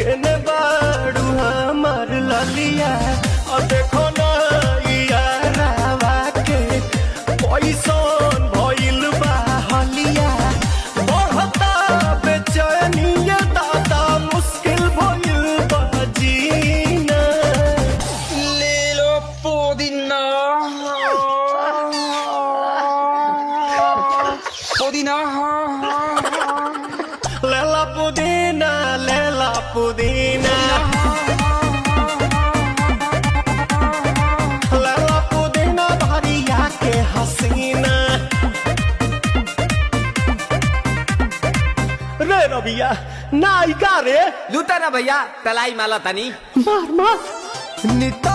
केने बाड़ू हमार ललिया और देखो ना यारावा के पैसन भइल बा हलिया बढ़ता बेचैनिया दादा मुश्किल भइल बा जीना ले लो पुदीना पुदीना लेला पुदीना लेला पुदीना लेला पुदीना भरिया के हसीना रे रबिया नायिका रे लूटा ना भैया तलाई माला तनी मार मार नित